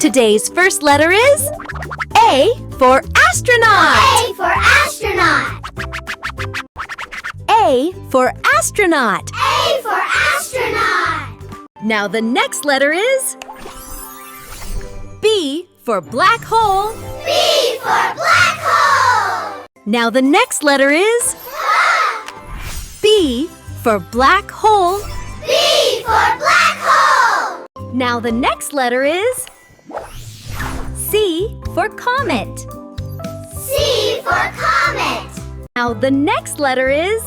Today's first letter is A for astronaut. A for astronaut. A for astronaut. A for astronaut. Now the next letter is B for black hole. B for black hole. Now the next letter is B for black hole. B for black hole. Now the next letter is C for comet. C for comet. Now the next letter is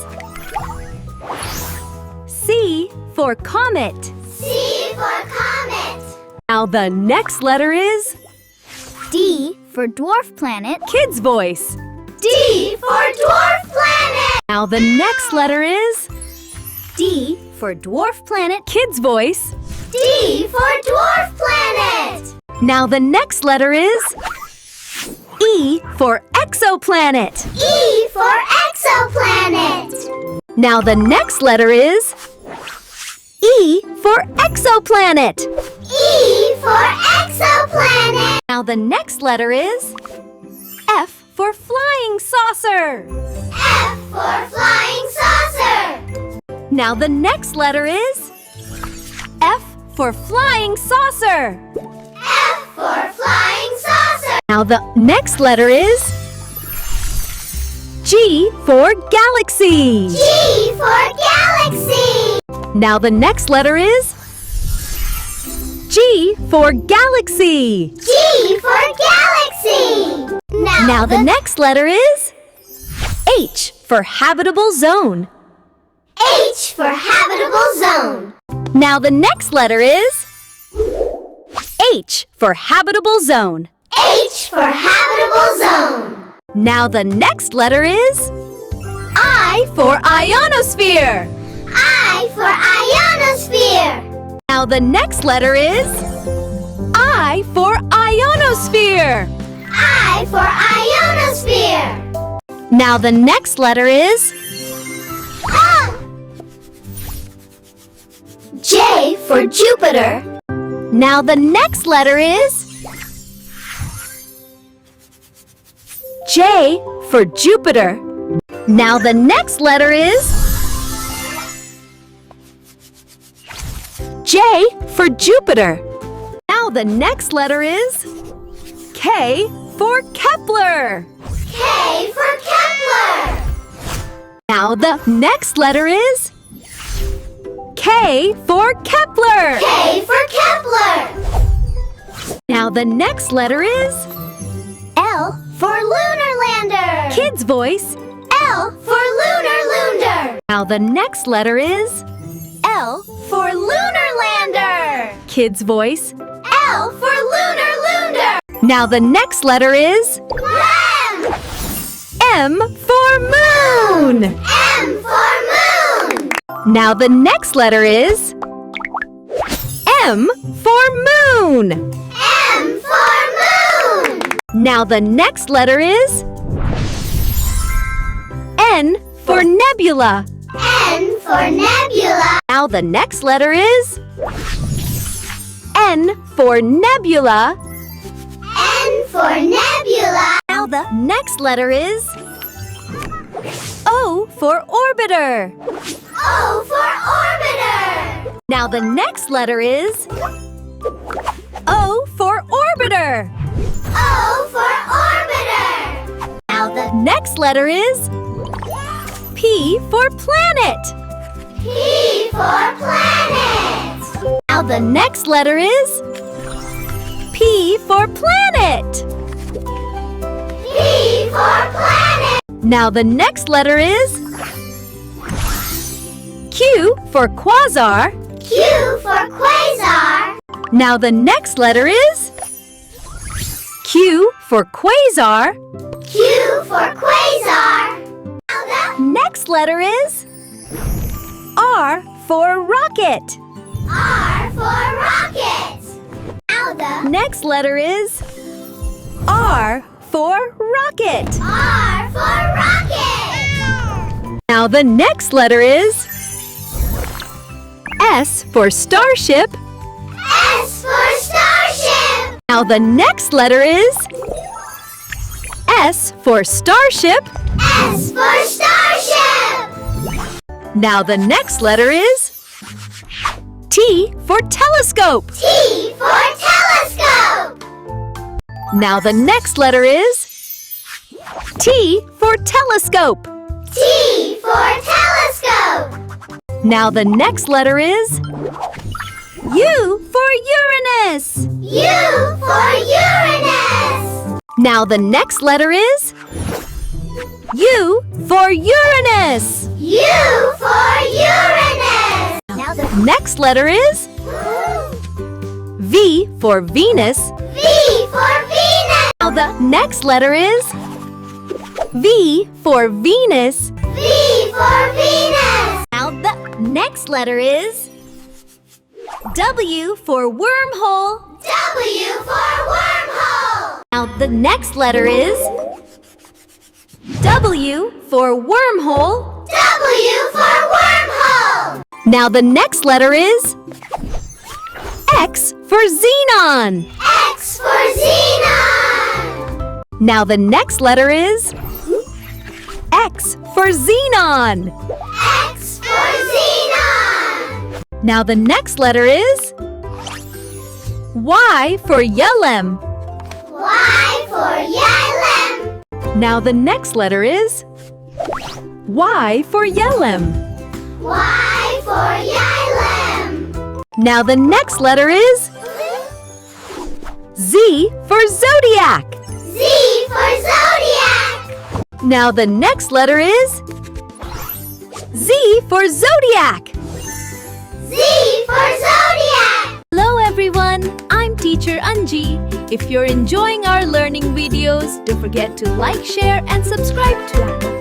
C for comet. C for comet. Now the next letter is D for dwarf planet. Kids' voice. D for dwarf planet. Now the next letter is D for dwarf planet. Kids' voice. D for dwarf planet. Now the next letter is E for exoplanet. E for exoplanet. Now the next letter is E for exoplanet. E for exoplanet. Now the next letter is F for flying saucer. F for flying saucer. Now the next letter is F for flying saucer. F for flying saucer. Now the next letter is G for galaxy. G for galaxy. Now the next letter is G for galaxy. G for galaxy. Now the next letter is H for habitable zone. H for habitable zone. Now the next letter is H for habitable zone. H for habitable zone. Now the next letter is I for ionosphere. I for ionosphere. Now the next letter is I for ionosphere. I for ionosphere. Now the next letter is J for Jupiter. Now the next letter is J for Jupiter. Now the next letter is J for Jupiter. Now the next letter is K for Kepler. K for Kepler. Now the next letter is K for Kepler. K for Kepler. Now the next letter is L for lunar lander. Kids' voice. L for lunar. Now the next letter is L For lunar lander. Kids' voice. L for lunar. Now the next letter is M. M for moon. M for moon. Now the next letter is M for moon. M for moon. Now the next letter is N for nebula. N for nebula. Now the next letter is N for nebula. N for nebula. Now the next letter is O for orbiter. O for orbiter. Now the next letter is O for orbiter. O for orbiter. Now the next letter is P for planet. P for planet. Now the next letter is P for planet. P for planet. Now the next letter is Q for quasar. Q for quasar. Now the next letter is Q for quasar. Q for quasar. Now the Next letter is R for rocket. R for rocket. Now the Next letter is R for rocket. R for rocket. Now the next letter is S for starship. S for starship. Now the next letter is S for starship. S for starship. Now the next letter is T for telescope. T for telescope. Now the next letter is T for telescope. T for telescope. Now the next letter is U for Uranus. U for Uranus. Now the next letter is U for Uranus. U for Uranus. Now the Next letter is V for Venus. V for Venus. Now the next letter is V for Venus. V for Venus. Now the next letter is W for wormhole. W for wormhole. Now the next letter is W for wormhole. W for wormhole. Now the next letter is X for xenon. X for xenon. Now the next letter is X for xenon. X for xenon. Now the next letter is Y for yelem. Y for yelem. Now the next letter is Y for yelem. Y for yelem. Now the next letter is Z for zodiac. Z for zodiac. Now the next letter is Z for zodiac. Z for zodiac. Hello everyone, I'm Teacher Anji. If you're enjoying our learning videos, don't forget to like, share and subscribe to our